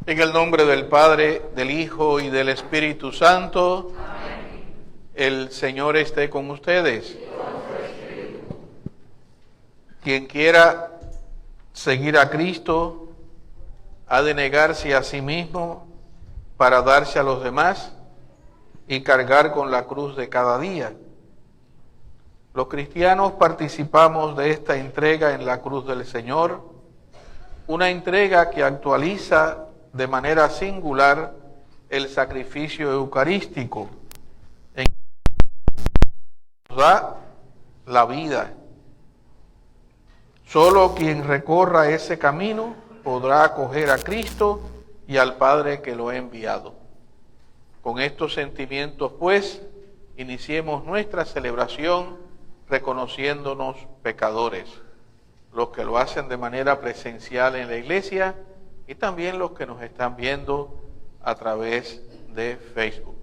En el nombre del Padre, del Hijo y del Espíritu Santo. Amén. El Señor esté con ustedes. Quien quiera seguir a Cristo ha de negarse a sí mismo para darse a los demás y cargar con la cruz de cada día. Los cristianos participamos de esta entrega en la cruz del Señor, una entrega que actualiza de manera singular el sacrificio eucarístico, en que nos da la vida. Solo quien recorra ese camino podrá acoger a Cristo y al Padre que lo ha enviado. Con estos sentimientos, pues, iniciemos nuestra celebración reconociéndonos pecadores, los que lo hacen de manera presencial en la iglesia y también los que nos están viendo a través de Facebook.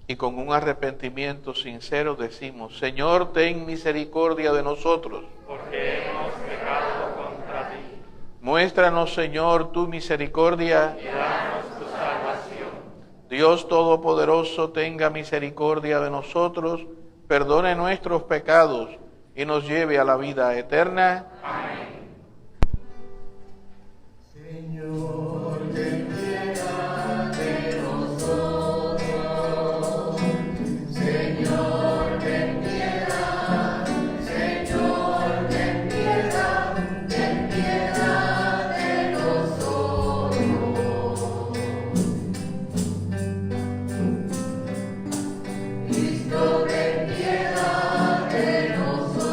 Y con un arrepentimiento sincero decimos: Señor, ten misericordia de nosotros, porque hemos pecado contra ti. Muéstranos, Señor, tu misericordia Y danos tu salvación. Dios Todopoderoso, tenga misericordia de nosotros, perdone nuestros pecados y nos lleve a la vida eterna. Amén. Señor, ten piedad de nosotros. Señor, ten piedad. Señor, ten piedad. Ten piedad de nosotros. Cristo, ten piedad de nosotros.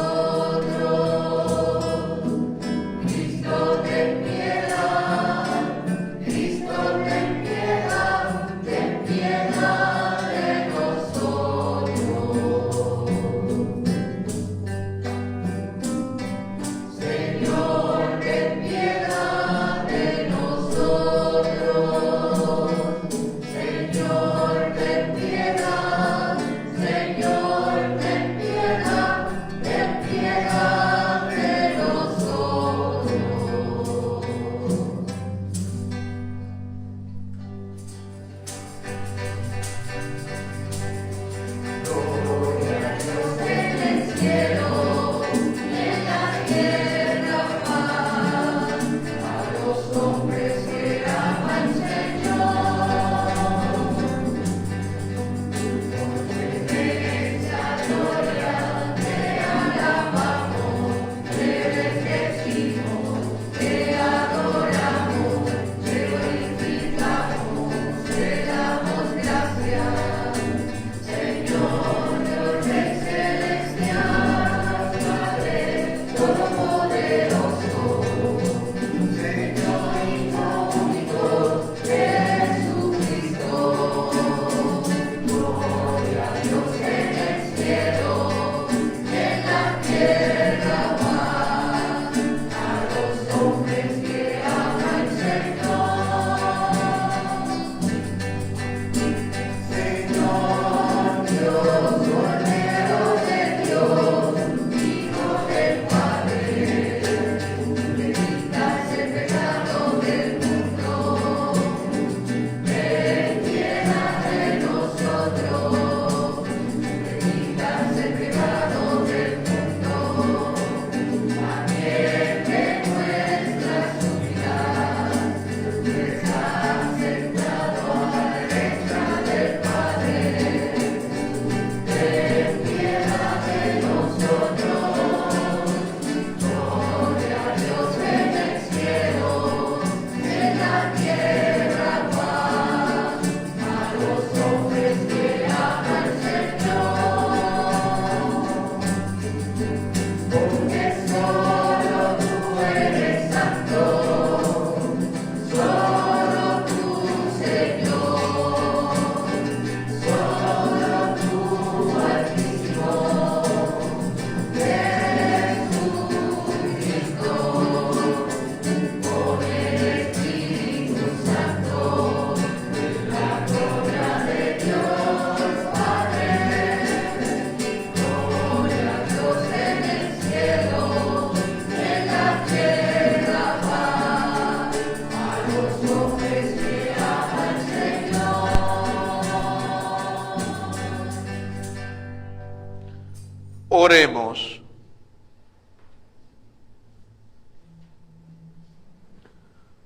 Oremos.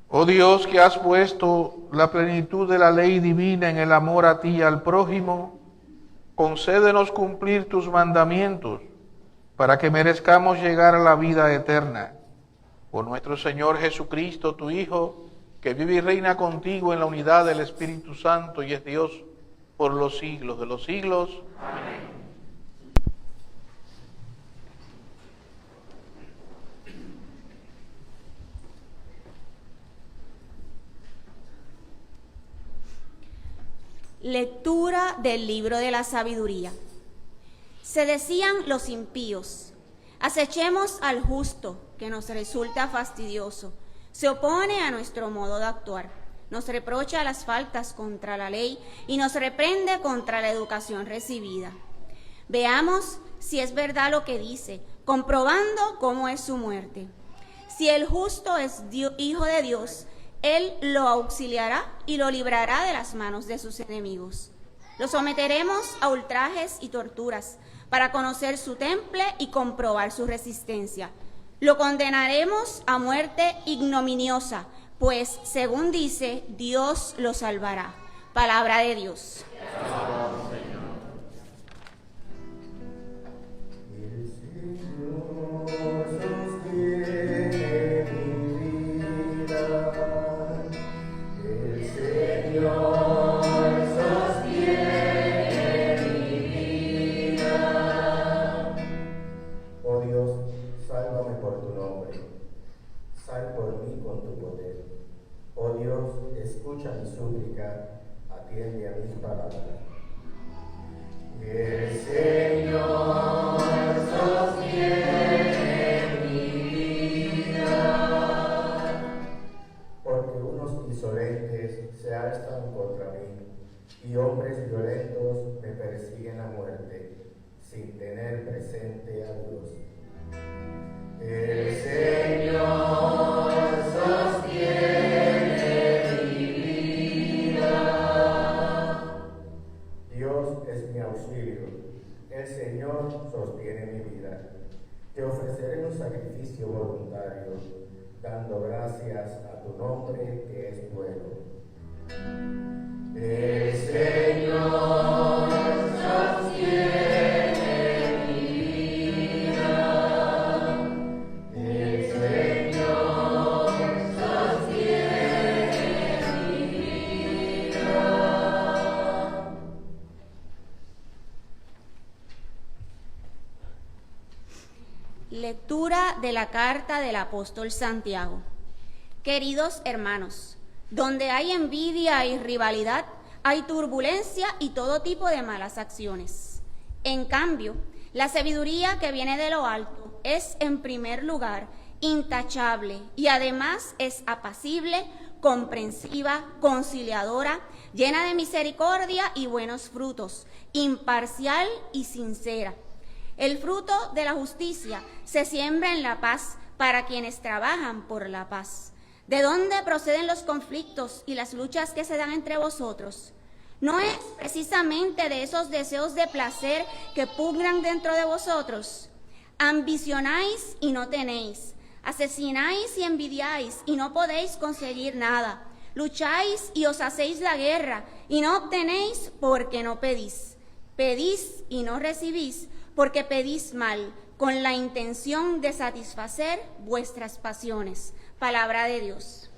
Oh Dios, que has puesto la plenitud de la ley divina en el amor a ti y al prójimo, concédenos cumplir tus mandamientos para que merezcamos llegar a la vida eterna. Por nuestro Señor Jesucristo, tu Hijo, que vive y reina contigo en la unidad del Espíritu Santo y es Dios por los siglos de los siglos. Amén. Lectura del libro de la sabiduría. Se decían los impíos: acechemos al justo, que nos resulta fastidioso, se opone a nuestro modo de actuar, nos reprocha las faltas contra la ley y nos reprende contra la educación recibida. Veamos si es verdad lo que dice, comprobando cómo es su muerte. Si el justo es hijo de Dios, Él lo auxiliará y lo librará de las manos de sus enemigos. Lo someteremos a ultrajes y torturas para conocer su temple y comprobar su resistencia. Lo condenaremos a muerte ignominiosa, pues, según dice, Dios lo salvará. Palabra de Dios. El Señor sostiene mi vida. El Señor sostiene mi vida. Oh Dios, sálvame por tu nombre. Sal por mí con tu poder. Oh Dios, escucha mi súplica, atiende a mis palabras. El Señor sostiene mi vida. Porque unos insolentes se alzan contra mí, y hombres violentos me persiguen a muerte, sin tener presente a Dios. El Señor sostiene mi vida. Dios es mi auxilio. El Señor sostiene mi vida. Te ofreceré un sacrificio voluntario, dando gracias a tu nombre que es bueno. El Señor sostiene mi vida. El Señor sostiene mi vida. Lectura de la carta del apóstol Santiago. Queridos hermanos, donde hay envidia y rivalidad, hay turbulencia y todo tipo de malas acciones. En cambio, la sabiduría que viene de lo alto es, en primer lugar, intachable y además es apacible, comprensiva, conciliadora, llena de misericordia y buenos frutos, imparcial y sincera. El fruto de la justicia se siembra en la paz para quienes trabajan por la paz. ¿De dónde proceden los conflictos y las luchas que se dan entre vosotros? ¿No es precisamente de esos deseos de placer que pugnan dentro de vosotros? Ambicionáis y no tenéis, asesináis y envidiáis y no podéis conseguir nada. Lucháis y os hacéis la guerra y no obtenéis porque no pedís. Pedís y no recibís porque pedís mal, con la intención de satisfacer vuestras pasiones. Palabra de Dios.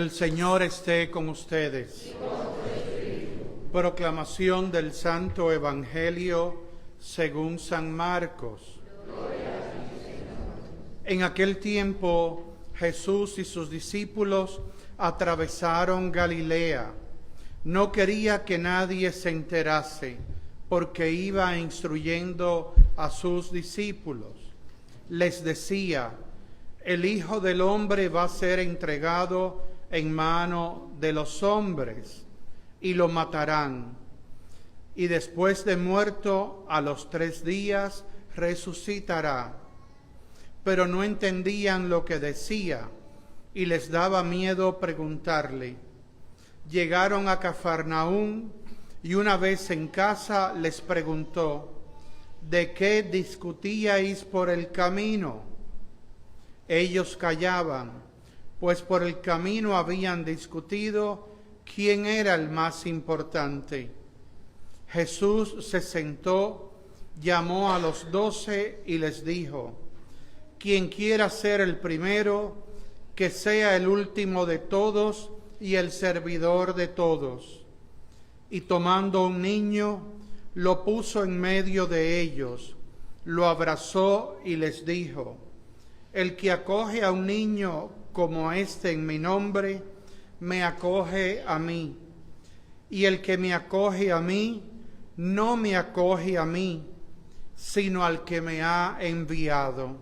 El Señor esté con ustedes. Proclamación del Santo Evangelio según San Marcos. En aquel tiempo Jesús y sus discípulos atravesaron Galilea. No quería que nadie se enterase, porque iba instruyendo a sus discípulos. Les decía: el Hijo del Hombre va a ser entregado en mano de los hombres, y lo matarán. Y después de muerto, a los 3 días resucitará. Pero no entendían lo que decía, y les daba miedo preguntarle. Llegaron a Cafarnaúm, y una vez en casa les preguntó: ¿de qué discutíais por el camino? Ellos callaban, pues por el camino habían discutido quién era el más importante. Jesús se sentó, llamó a los 12 y les dijo: quien quiera ser el primero, que sea el último de todos y el servidor de todos. Y tomando un niño, lo puso en medio de ellos, lo abrazó y les dijo: el que acoge a un niño como este en mi nombre, me acoge a mí. Y el que me acoge a mí, no me acoge a mí, sino al que me ha enviado.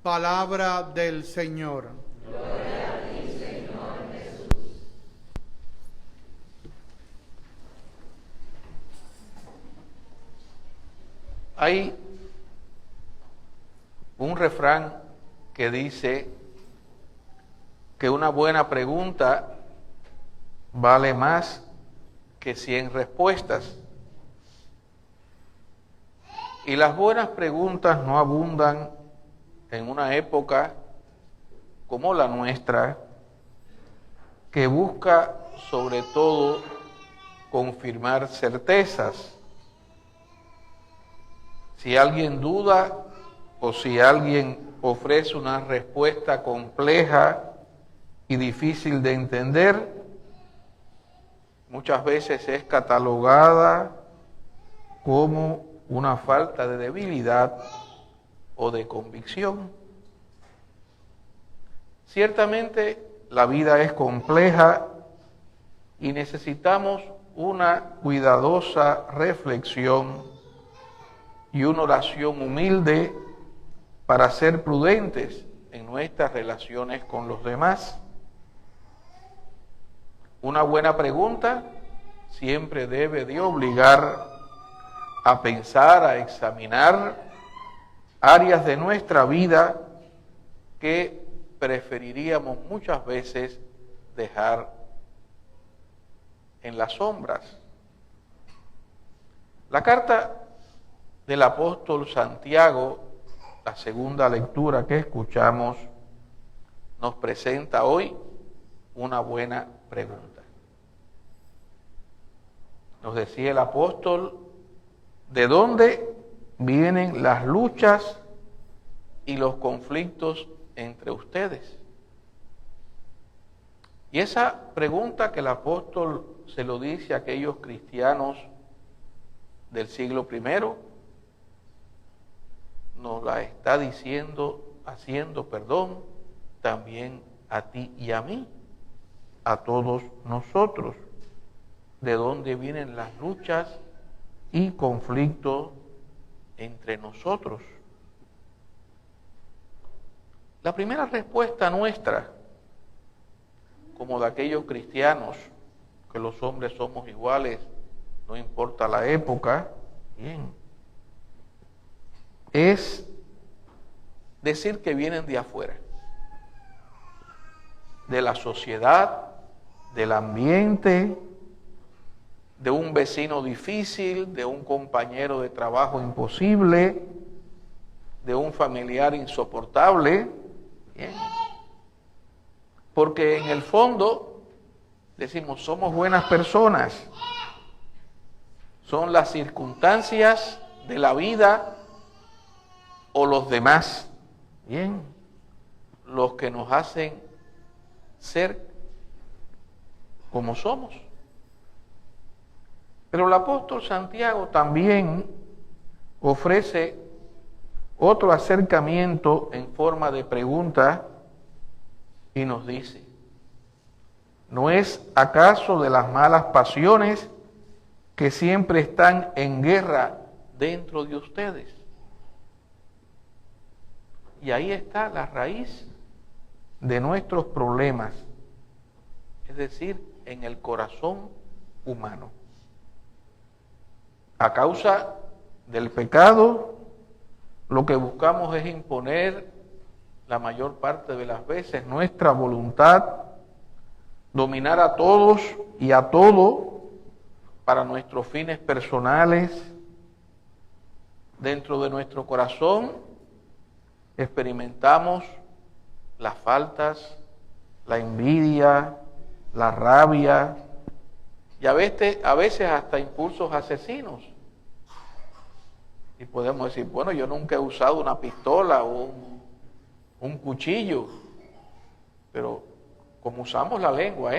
Palabra del Señor. Gloria a ti, Señor Jesús. Hay un refrán que dice que una buena pregunta vale más que 100 respuestas. Y las buenas preguntas no abundan en una época como la nuestra, que busca sobre todo confirmar certezas. Si alguien duda o si alguien ofrece una respuesta compleja y difícil de entender, muchas veces es catalogada como una falta de debilidad o de convicción. Ciertamente la vida es compleja y necesitamos una cuidadosa reflexión y una oración humilde para ser prudentes en nuestras relaciones con los demás. Una buena pregunta siempre debe de obligar a pensar, a examinar áreas de nuestra vida que preferiríamos muchas veces dejar en las sombras. La carta del apóstol Santiago, la segunda lectura que escuchamos, nos presenta hoy una buena pregunta. Nos decía el apóstol: ¿de dónde vienen las luchas y los conflictos entre ustedes? Y esa pregunta que el apóstol se lo dice a aquellos cristianos del siglo I, nos la está haciendo también a ti y a mí, a todos nosotros. ¿De dónde vienen las luchas y conflictos entre nosotros? La primera respuesta nuestra, como de aquellos cristianos, que los hombres somos iguales, no importa la época, bien, es decir que vienen de afuera, de la sociedad, del ambiente, de un vecino difícil, de un compañero de trabajo imposible, de un familiar insoportable. Bien. Porque en el fondo decimos, somos buenas personas. Son las circunstancias de la vida o los demás, bien, los que nos hacen ser como somos. Pero el apóstol Santiago también ofrece otro acercamiento en forma de pregunta y nos dice: ¿no es acaso de las malas pasiones que siempre están en guerra dentro de ustedes? Y ahí está la raíz de nuestros problemas, es decir, en el corazón humano. A causa del pecado, lo que buscamos es imponer la mayor parte de las veces nuestra voluntad, dominar a todos y a todo para nuestros fines personales. Dentro de nuestro corazón experimentamos las faltas, la envidia, la rabia y a veces hasta impulsos asesinos. Y podemos decir, bueno, yo nunca he usado una pistola o un cuchillo, pero como usamos la lengua,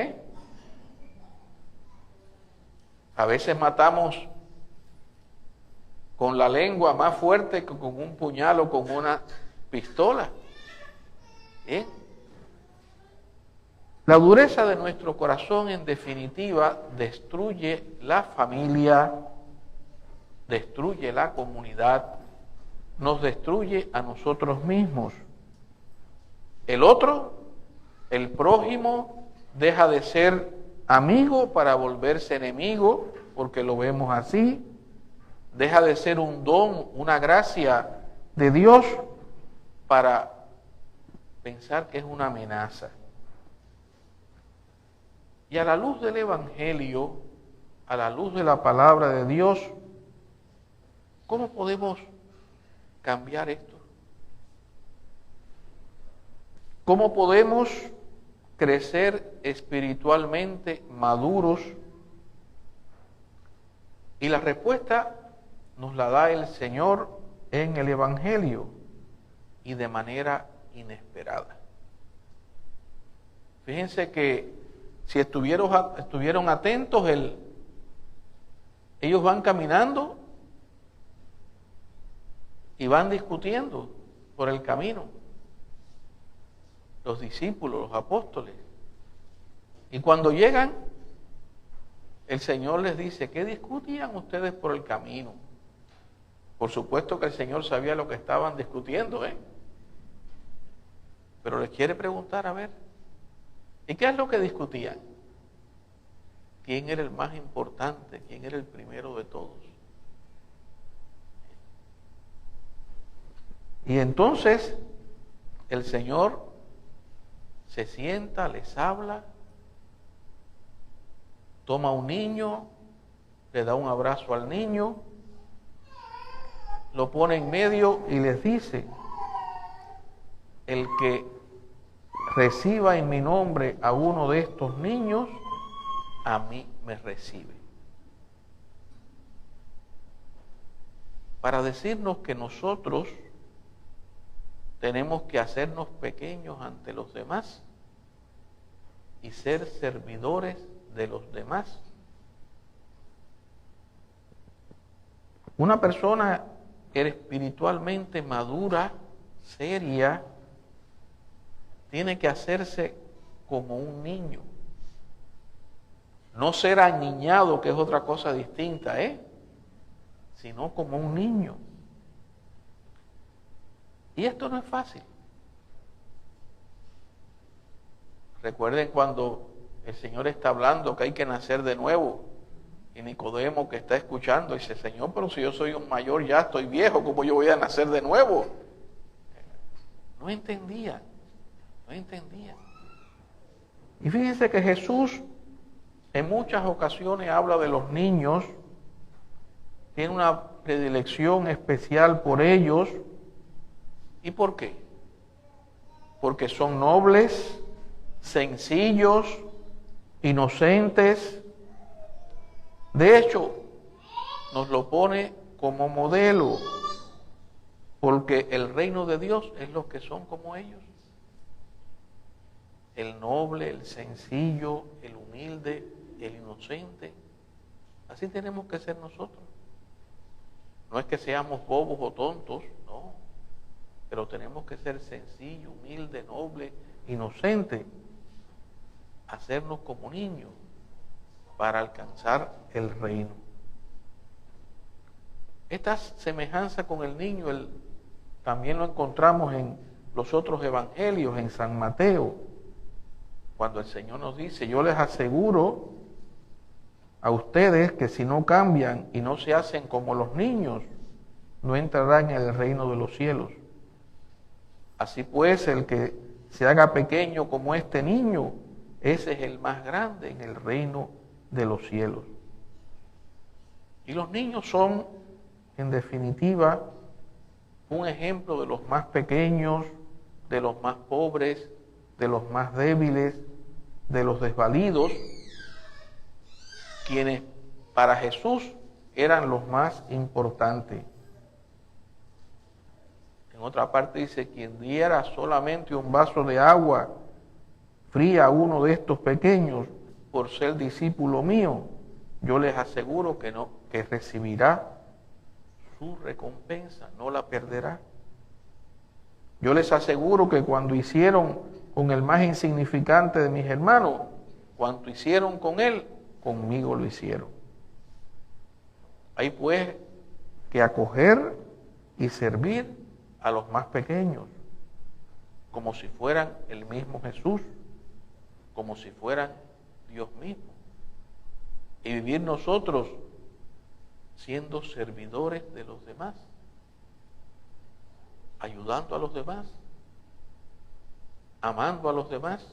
a veces matamos con la lengua más fuerte que con un puñal o con una pistola. La dureza de nuestro corazón, en definitiva, destruye la familia, destruye la comunidad, nos destruye a nosotros mismos. El otro, el prójimo, deja de ser amigo para volverse enemigo, porque lo vemos así. Deja de ser un don, una gracia de Dios, para pensar que es una amenaza. Y a la luz del Evangelio, a la luz de la palabra de Dios, ¿cómo podemos cambiar esto? ¿Cómo podemos crecer espiritualmente maduros? Y la respuesta nos la da el Señor en el Evangelio y de manera inesperada. Fíjense que si estuvieron atentos, ellos van caminando y van discutiendo por el camino, los discípulos, los apóstoles. Y cuando llegan, el Señor les dice: ¿qué discutían ustedes por el camino? Por supuesto que el Señor sabía lo que estaban discutiendo, pero les quiere preguntar, a ver, ¿y qué es lo que discutían? ¿Quién era el más importante? ¿Quién era el primero de todos? Y entonces el Señor se sienta, les habla, toma un niño, le da un abrazo al niño, lo pone en medio y les dice: el que reciba en mi nombre a uno de estos niños, a mí me recibe. Para decirnos que nosotros tenemos que hacernos pequeños ante los demás y ser servidores de los demás. Una persona espiritualmente madura, seria, tiene que hacerse como un niño. No ser aniñado, que es otra cosa distinta, sino como un niño. Y esto no es fácil. Recuerden cuando el Señor está hablando que hay que nacer de nuevo, y Nicodemo, que está escuchando, dice: Señor, pero si yo soy un mayor, ya estoy viejo, ¿cómo yo voy a nacer de nuevo? No entendía. Y fíjense que Jesús en muchas ocasiones habla de los niños, tiene una predilección especial por ellos. ¿Y por qué? Porque son nobles, sencillos, inocentes. De hecho, nos lo pone como modelo, porque el reino de Dios es los que son como ellos. el noble, el sencillo, el humilde, el inocente. Así tenemos que ser nosotros. No es que seamos bobos o tontos, no. Pero tenemos que ser sencillo, humilde, noble, inocente. Hacernos como niños para alcanzar el reino. Esta semejanza con el niño también lo encontramos en los otros evangelios, en San Mateo, cuando el Señor nos dice: yo les aseguro a ustedes que si no cambian y no se hacen como los niños, no entrarán en el reino de los cielos. Así pues, el que se haga pequeño como este niño, ese es el más grande en el reino de los cielos. Y los niños son, en definitiva, un ejemplo de los más pequeños, de los más pobres, de los más débiles, de los desvalidos, quienes para Jesús eran los más importantes. En otra parte dice: quien diera solamente un vaso de agua fría a uno de estos pequeños por ser discípulo mío, yo les aseguro que recibirá su recompensa, no la perderá. Yo les aseguro que cuando hicieron con el más insignificante de mis hermanos, cuanto hicieron con él, conmigo lo hicieron. Hay pues que acoger y servir a los más pequeños, como si fueran el mismo Jesús, como si fueran Dios mismo, y vivir nosotros siendo servidores de los demás, ayudando a los demás, amando a los demás,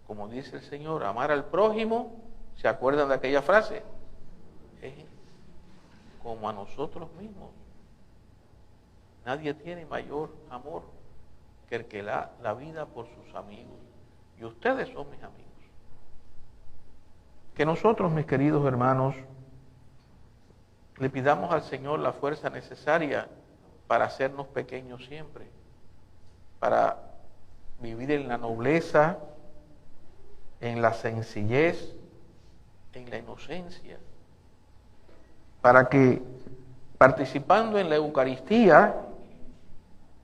como dice el Señor, amar al prójimo. ¿Se acuerdan de aquella frase? Como a nosotros mismos. Nadie tiene mayor amor que el que da la vida por sus amigos. Y ustedes son mis amigos. Que nosotros, mis queridos hermanos, le pidamos al Señor la fuerza necesaria para hacernos pequeños siempre, para vivir en la nobleza, en la sencillez, en la inocencia, para que participando en la Eucaristía,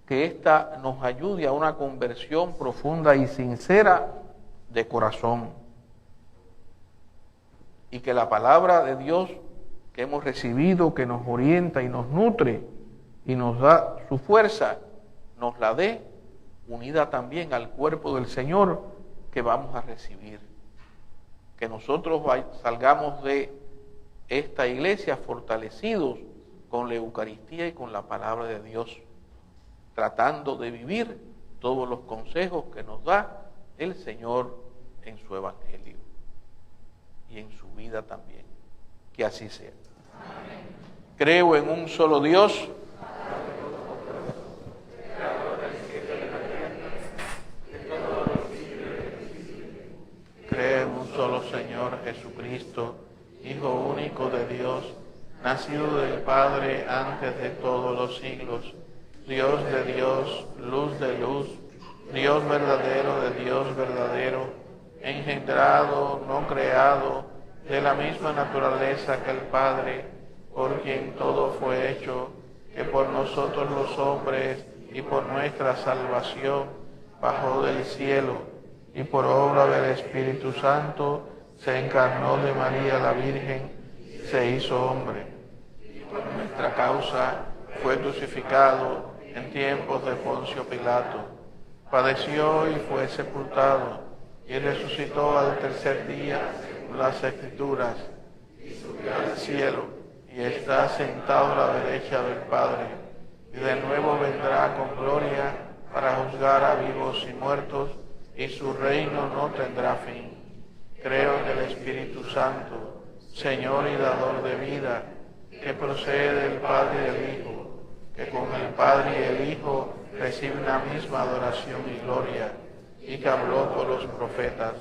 que ésta nos ayude a una conversión profunda y sincera de corazón, y que la palabra de Dios que hemos recibido, que nos orienta y nos nutre y nos da su fuerza, nos la dé unida también al cuerpo del Señor que vamos a recibir. Que nosotros salgamos de esta iglesia fortalecidos con la Eucaristía y con la palabra de Dios, tratando de vivir todos los consejos que nos da el Señor en su Evangelio y en su vida también. Que así sea. Amén. Creo en un solo Dios, creo en un solo Señor Jesucristo, Hijo único de Dios, nacido del Padre antes de todos los siglos, Dios de Dios, luz de luz, Dios verdadero de Dios verdadero, engendrado, no creado, de la misma naturaleza que el Padre, por quien todo fue hecho, que por nosotros los hombres y por nuestra salvación bajó del cielo, y por obra del Espíritu Santo se encarnó de María la Virgen, se hizo hombre, y por nuestra causa fue crucificado en tiempos de Poncio Pilato, padeció y fue sepultado, y resucitó al tercer día según las Escrituras, y subió al cielo, y está sentado a la derecha del Padre, y de nuevo vendrá con gloria para juzgar a vivos y muertos, y su reino no tendrá fin. Creo en el Espíritu Santo, Señor y dador de vida, que procede del Padre y del Hijo, que con el Padre y el Hijo recibe una misma adoración y gloria, y que habló por los profetas.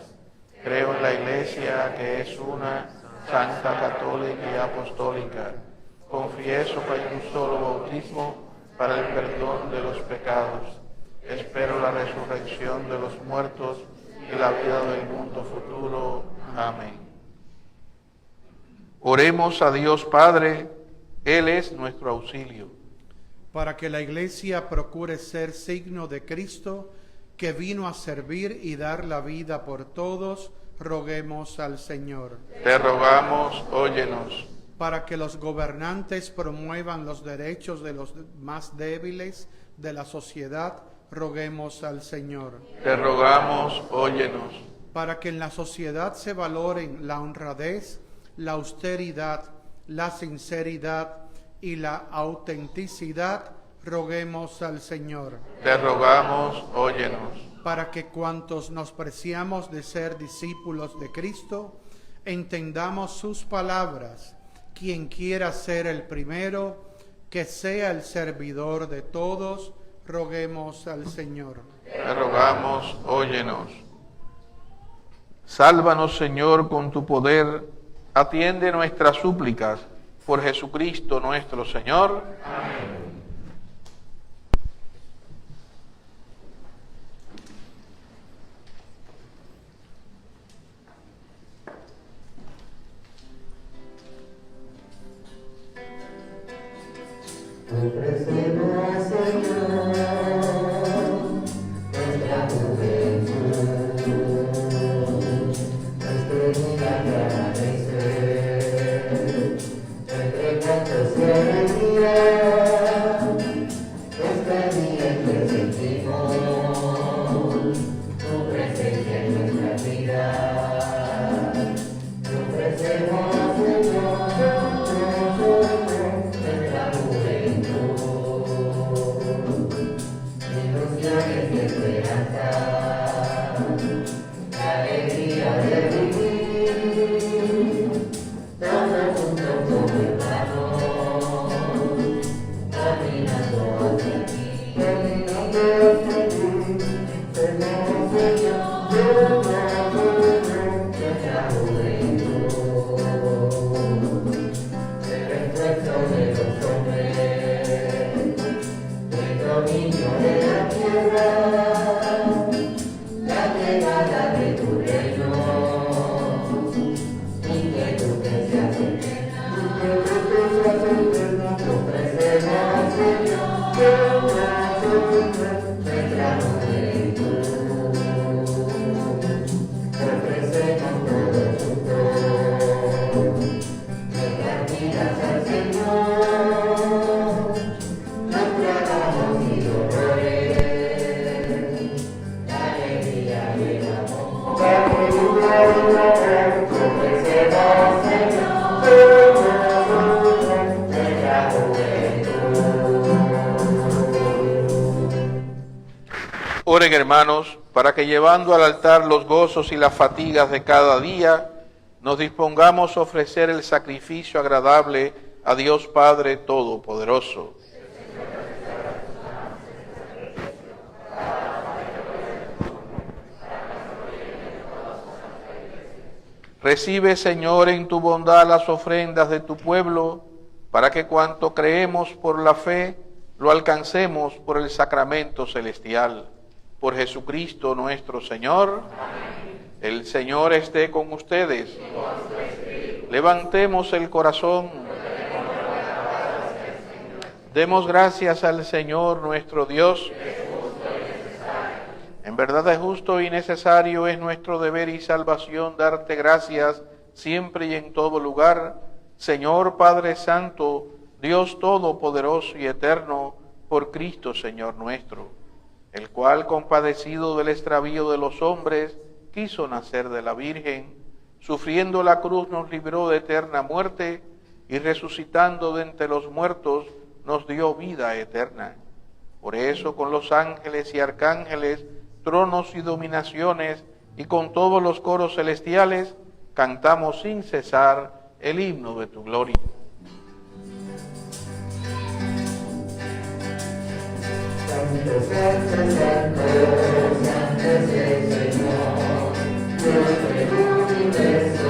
Creo en la Iglesia, que es una, santa, católica y apostólica. Confieso que hay un solo bautismo para el perdón de los pecados. espero la resurrección de los muertos y la vida del mundo futuro. Amén. Oremos a Dios Padre, Él es nuestro auxilio. Para que la Iglesia procure ser signo de Cristo, que vino a servir y dar la vida por todos, roguemos al Señor. Te rogamos, óyenos. Para que los gobernantes promuevan los derechos de los más débiles de la sociedad, roguemos al Señor. Te rogamos, óyenos. Para que en la sociedad se valoren la honradez, la austeridad, la sinceridad y la autenticidad, roguemos al Señor. Te rogamos, óyenos. Para que cuantos nos preciamos de ser discípulos de Cristo, entendamos sus palabras. Quien quiera ser el primero, que sea el servidor de todos, roguemos al Señor. Te rogamos, óyenos. Sálvanos, Señor, con tu poder. Atiende nuestras súplicas. Por Jesucristo nuestro Señor. Amén. Te ofrecemos, Señor, nuestra juventud, nuestro día de agradecer, entre cantos y alegría, este día en que sentimos tu presencia en nuestra vida. Te ofrecemos, Señor, ilusiones y esperanza, la alegría de vivir, todos juntos como hermanos, caminando hacia ti, Señor, nuestra juventud, el refuerzo de los hombres, el dominio de la tierra, la llegada de tu reino, y que tu presencia se llena, te ofrecemos, Señor, nuestra juventud, te ofrecemos todos juntos, nuestras vidas al Señor, nuestros trabajos y dolores, la alegría y el amor. Te ofrecemos, Señor, nuestra juventud. Oren, hermanos, para que llevando al altar los gozos y las fatigas de cada día, nos dispongamos a ofrecer el sacrificio agradable a Dios Padre Todopoderoso. Recibe, Señor, en tu bondad las ofrendas de tu pueblo, para que cuanto creemos por la fe, lo alcancemos por el sacramento celestial. Por Jesucristo nuestro Señor. Amén. El Señor esté con ustedes. Levantemos el corazón. Demos gracias al Señor nuestro Dios. En verdad es justo y necesario, es nuestro deber y salvación darte gracias siempre y en todo lugar, Señor Padre Santo, Dios Todopoderoso y Eterno, por Cristo Señor nuestro, el cual, compadecido del extravío de los hombres, quiso nacer de la Virgen, sufriendo la cruz nos libró de eterna muerte, y resucitando de entre los muertos, nos dio vida eterna. Por eso, con los ángeles y arcángeles, tronos y dominaciones, y con todos los coros celestiales, cantamos sin cesar el himno de tu gloria. Santo, santo, santo, santo es el Señor, Dios del universo.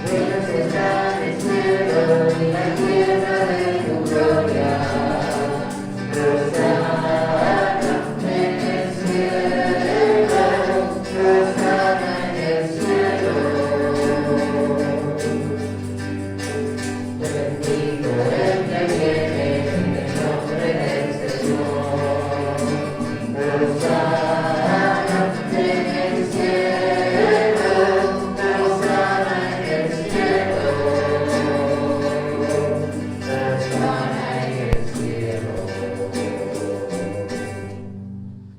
Dios está en el cielo y la tierra de tu gloria. Dios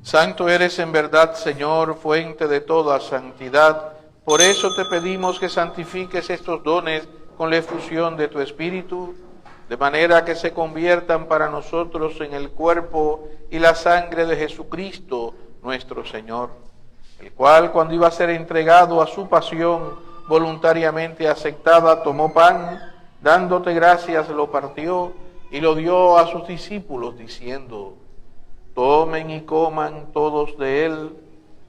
Santo eres en verdad, Señor, fuente de toda santidad. Por eso te pedimos que santifiques estos dones con la efusión de tu Espíritu, de manera que se conviertan para nosotros en el cuerpo y la sangre de Jesucristo, nuestro Señor, el cual, cuando iba a ser entregado a su pasión voluntariamente aceptada, tomó pan, dándote gracias, lo partió y lo dio a sus discípulos, diciendo: tomen y coman todos de él,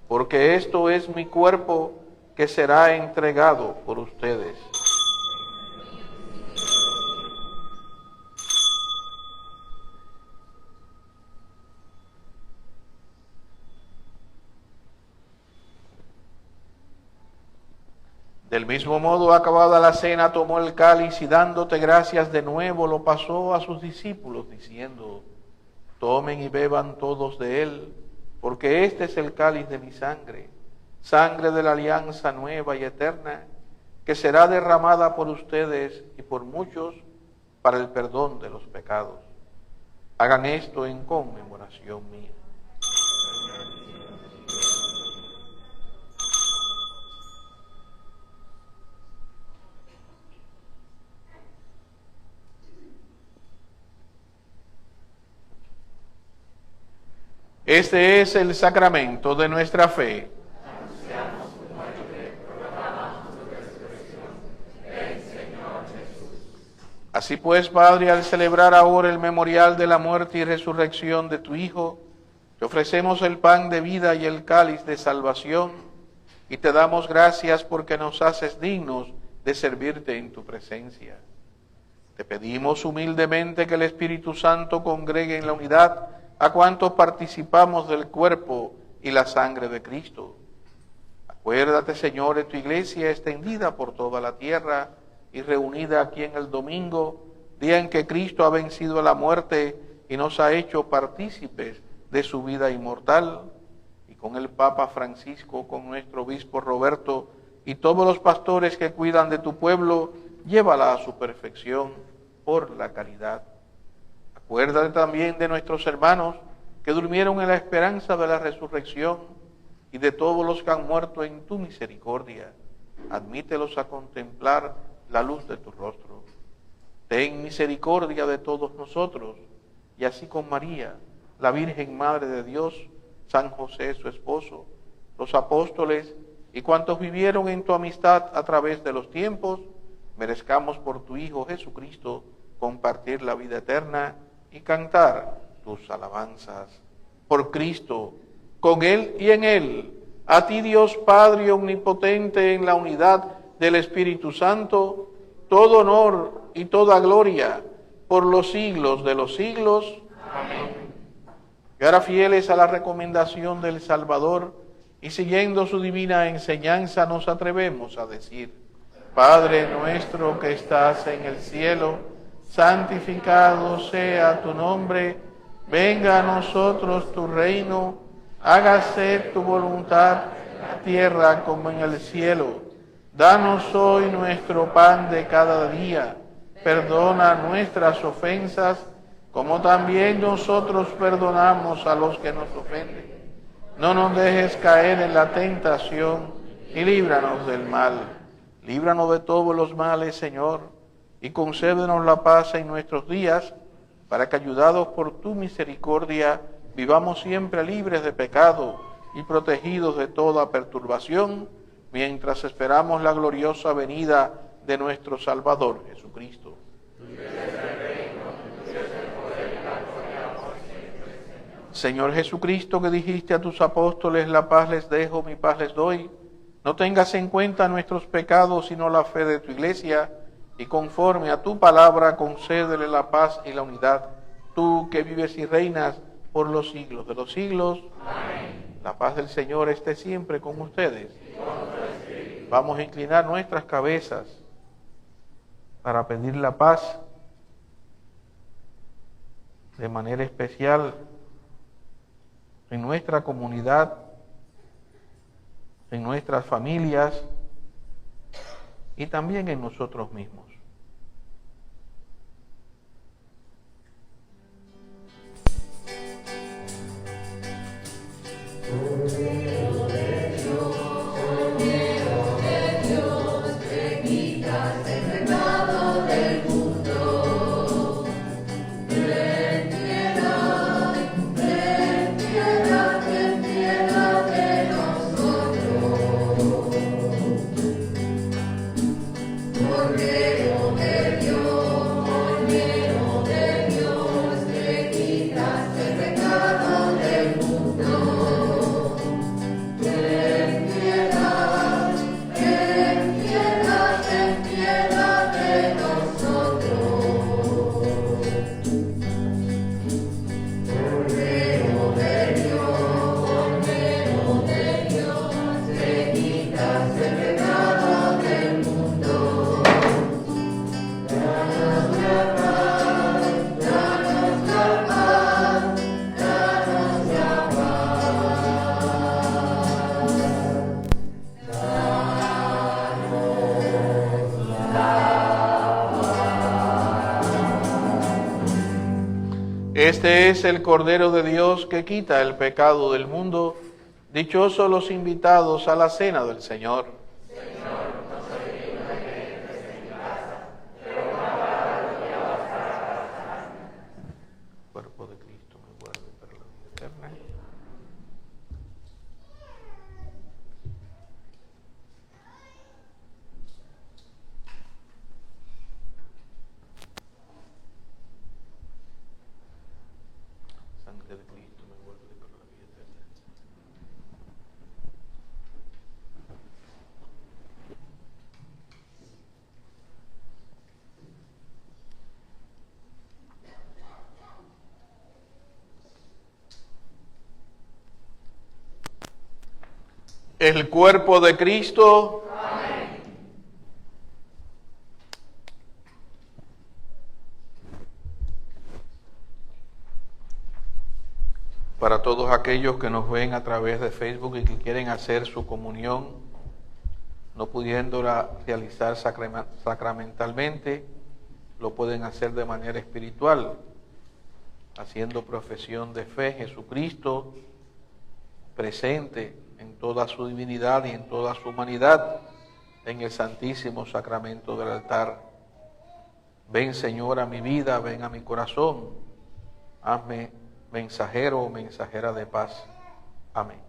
porque esto es mi cuerpo que será entregado por ustedes. Del mismo modo, acabada la cena, tomó el cáliz y dándote gracias de nuevo, lo pasó a sus discípulos, diciendo: tomen y beban todos de él, porque este es el cáliz de mi sangre, sangre de la alianza nueva y eterna, que será derramada por ustedes y por muchos para el perdón de los pecados. Hagan esto en conmemoración mía. Este es el sacramento de nuestra fe. Anunciamos tu muerte, proclamamos tu resurrección. Ven, Señor Jesús. Así pues, Padre, al celebrar ahora el memorial de la muerte y resurrección de tu Hijo, te ofrecemos el pan de vida y el cáliz de salvación, y te damos gracias porque nos haces dignos de servirte en tu presencia. Te pedimos humildemente que el Espíritu Santo congregue en la unidad a cuantos participamos del cuerpo y la sangre de Cristo. Acuérdate, Señor, de tu iglesia extendida por toda la tierra y reunida aquí en el domingo, día en que Cristo ha vencido a la muerte y nos ha hecho partícipes de su vida inmortal, y con el Papa Francisco, con nuestro obispo Roberto y todos los pastores que cuidan de tu pueblo, llévala a su perfección por la caridad. Acuérdate también de nuestros hermanos que durmieron en la esperanza de la resurrección y de todos los que han muerto en tu misericordia. Admítelos a contemplar la luz de tu rostro. Ten misericordia de todos nosotros, y así con María, la Virgen Madre de Dios, San José su esposo, los apóstoles y cuantos vivieron en tu amistad a través de los tiempos, merezcamos por tu Hijo Jesucristo compartir la vida eterna y cantar tus alabanzas. Por Cristo, con Él y en Él, a ti Dios Padre omnipotente, en la unidad del Espíritu Santo, todo honor y toda gloria por los siglos de los siglos. Amén. Y ahora, fieles a la recomendación del Salvador y siguiendo su divina enseñanza, nos atrevemos a decir: Padre nuestro que estás en el cielo, santificado sea tu nombre, venga a nosotros tu reino, hágase tu voluntad en la tierra como en el cielo. Danos hoy nuestro pan de cada día, perdona nuestras ofensas, como también nosotros perdonamos a los que nos ofenden. No nos dejes caer en la tentación y líbranos del mal. Líbranos de todos los males, Señor, y concédenos la paz en nuestros días, para que, ayudados por tu misericordia, vivamos siempre libres de pecado y protegidos de toda perturbación, mientras esperamos la gloriosa venida de nuestro Salvador Jesucristo. Señor Jesucristo, que dijiste a tus apóstoles: la paz les dejo, mi paz les doy, no tengas en cuenta nuestros pecados, sino la fe de tu iglesia, y conforme a tu palabra concédele la paz y la unidad, tú que vives y reinas por los siglos de los siglos. Amén. La paz del Señor esté siempre con ustedes. Vamos a inclinar nuestras cabezas para pedir la paz de manera especial en nuestra comunidad, en nuestras familias y también en nosotros mismos. Este es el Cordero de Dios que quita el pecado del mundo. Dichosos los invitados a la cena del Señor. Señor, no soy digno de que entres en mi casa, pero una palabra tuya bastará para sanarme. El cuerpo de Cristo me guarde para la vida eterna. Sangre de Cristo me guarde para la vida eterna. El cuerpo de Cristo. Amén. Para todos aquellos que nos ven a través de Facebook y que quieren hacer su comunión, no pudiéndola realizar sacramentalmente, lo pueden hacer de manera espiritual, haciendo profesión de fe. Jesucristo presente en toda su divinidad y en toda su humanidad en el santísimo sacramento del altar. Ven, Señor, a mi vida, ven a mi corazón, hazme mensajero o mensajera de paz. Amén.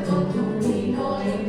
Con tu vino y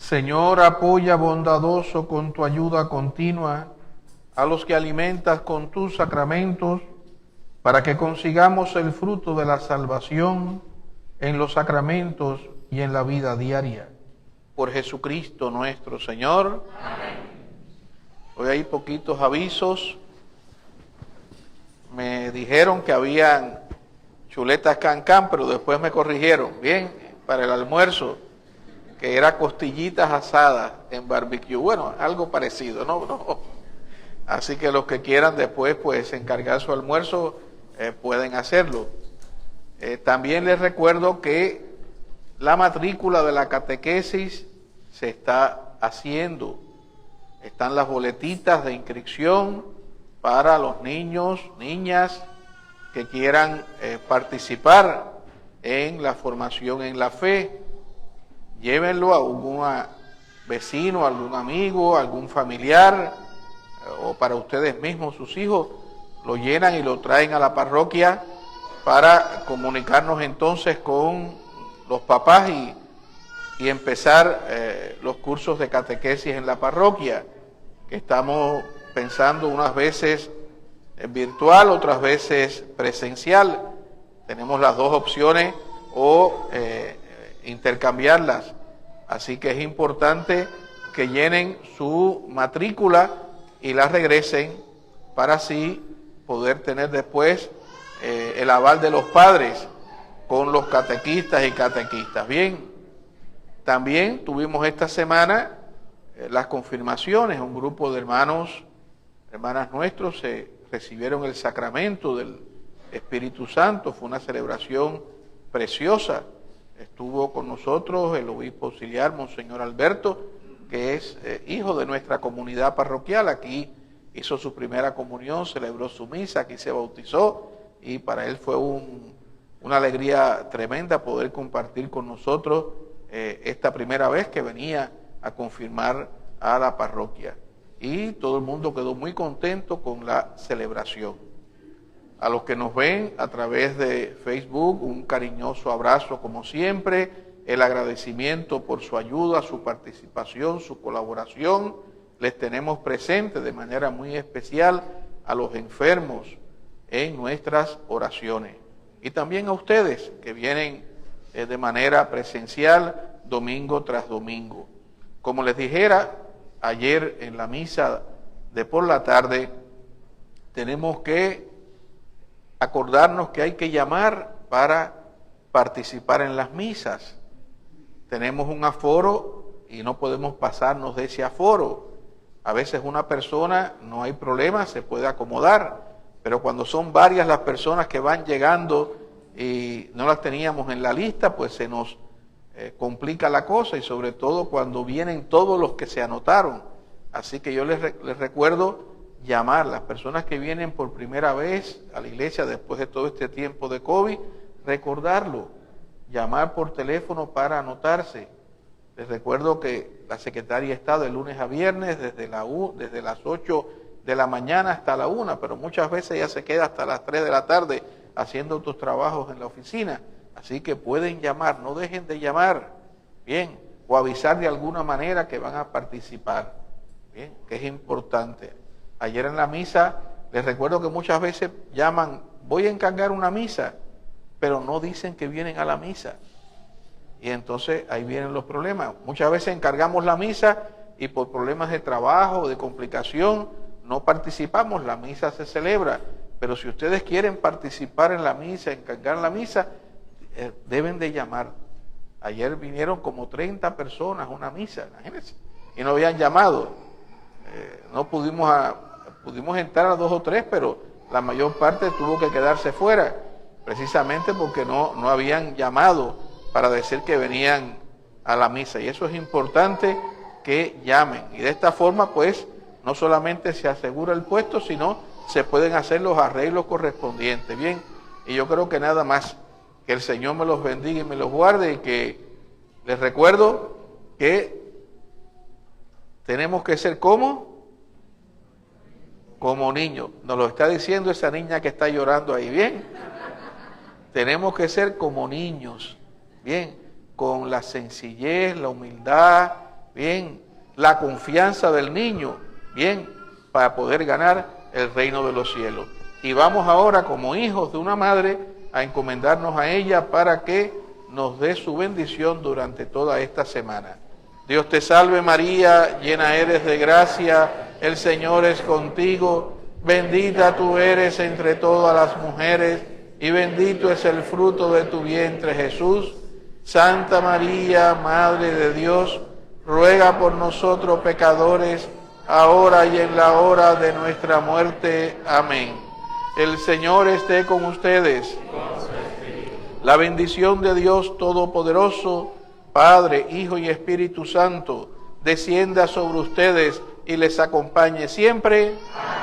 Señor, apoya bondadoso con tu ayuda continua a los que alimentas con tus sacramentos, para que consigamos el fruto de la salvación en los sacramentos y en la vida diaria. Por Jesucristo nuestro Señor. Amén. Hoy hay poquitos avisos. Me dijeron que habían chuletas cancán, pero después me corrigieron, bien, para el almuerzo, que era costillitas asadas en barbecue. Bueno, algo parecido, ¿no? Así que los que quieran después, pues, encargar su almuerzo, pueden hacerlo. También les recuerdo que la matrícula de la catequesis se está haciendo. Están las boletitas de inscripción para los niños, niñas que quieran participar en la formación en la fe. Llévenlo a algún vecino, algún amigo, algún familiar, o para ustedes mismos, sus hijos, lo llenan y lo traen a la parroquia para comunicarnos entonces con los papás y empezar los cursos de catequesis en la parroquia, que estamos pensando unas veces virtual, otras veces presencial. Tenemos las dos opciones o intercambiarlas. Así que es importante que llenen su matrícula y la regresen para así poder tener después el aval de los padres con los catequistas y catequistas. Bien, también tuvimos esta semana las confirmaciones. Un grupo de hermanos, hermanas nuestros se recibieron el sacramento del Espíritu Santo. Fue una celebración preciosa. Estuvo con nosotros el obispo auxiliar, Monseñor Alberto, que es hijo de nuestra comunidad parroquial. Aquí hizo su primera comunión, celebró su misa, aquí se bautizó, y para él fue una alegría tremenda poder compartir con nosotros esta primera vez que venía a confirmar a la parroquia. Y todo el mundo quedó muy contento con la celebración. A los que nos ven a través de Facebook, un cariñoso abrazo como siempre, el agradecimiento por su ayuda, su participación, su colaboración. Les tenemos presentes de manera muy especial a los enfermos en nuestras oraciones. Y también a ustedes que vienen de manera presencial domingo tras domingo. Como les dijera ayer en la misa de por la tarde, tenemos que acordarnos que hay que llamar para participar en las misas. Tenemos un aforo y no podemos pasarnos de ese aforo. A veces una persona, no hay problema, se puede acomodar, pero cuando son varias las personas que van llegando y no las teníamos en la lista, pues se nos complica la cosa, y sobre todo cuando vienen todos los que se anotaron. Así que yo les recuerdo llamar a las personas que vienen por primera vez a la iglesia después de todo este tiempo de COVID, recordarlo, llamar por teléfono para anotarse. Les recuerdo que la secretaria está de lunes a viernes desde las 8 de la mañana hasta la 1, pero muchas veces ella se queda hasta las 3 de la tarde haciendo otros trabajos en la oficina. Así que pueden llamar, no dejen de llamar, bien, o avisar de alguna manera que van a participar, bien, que es importante. Ayer en la misa, les recuerdo que muchas veces llaman, voy a encargar una misa, pero no dicen que vienen a la misa. Y entonces ahí vienen los problemas. Muchas veces encargamos la misa y por problemas de trabajo, de complicación, no participamos, la misa se celebra. Pero si ustedes quieren participar en la misa, encargar la misa, deben de llamar. Ayer vinieron como 30 personas a una misa, imagínense, y no habían llamado. No pudimos entrar a 2 o 3, pero la mayor parte tuvo que quedarse fuera, precisamente porque no habían llamado para decir que venían a la misa. Y eso es importante, que llamen. Y de esta forma, pues, no solamente se asegura el puesto, sino se pueden hacer los arreglos correspondientes. Bien, y yo creo que nada más. Que el Señor me los bendiga y me los guarde, y que les recuerdo que tenemos que ser como niños. Nos lo está diciendo esa niña que está llorando ahí, bien. Tenemos que ser como niños, bien, con la sencillez, la humildad, bien, la confianza del niño, bien, para poder ganar el reino de los cielos. Y vamos ahora como hijos de una madre a encomendarnos a ella para que nos dé su bendición durante toda esta semana. Dios te salve María, llena eres de gracia, el Señor es contigo, bendita tú eres entre todas las mujeres y bendito es el fruto de tu vientre Jesús. Santa María, Madre de Dios, ruega por nosotros pecadores, ahora y en la hora de nuestra muerte. Amén. El Señor esté con ustedes. La bendición de Dios Todopoderoso, Padre, Hijo y Espíritu Santo, descienda sobre ustedes y les acompañe siempre. Amén.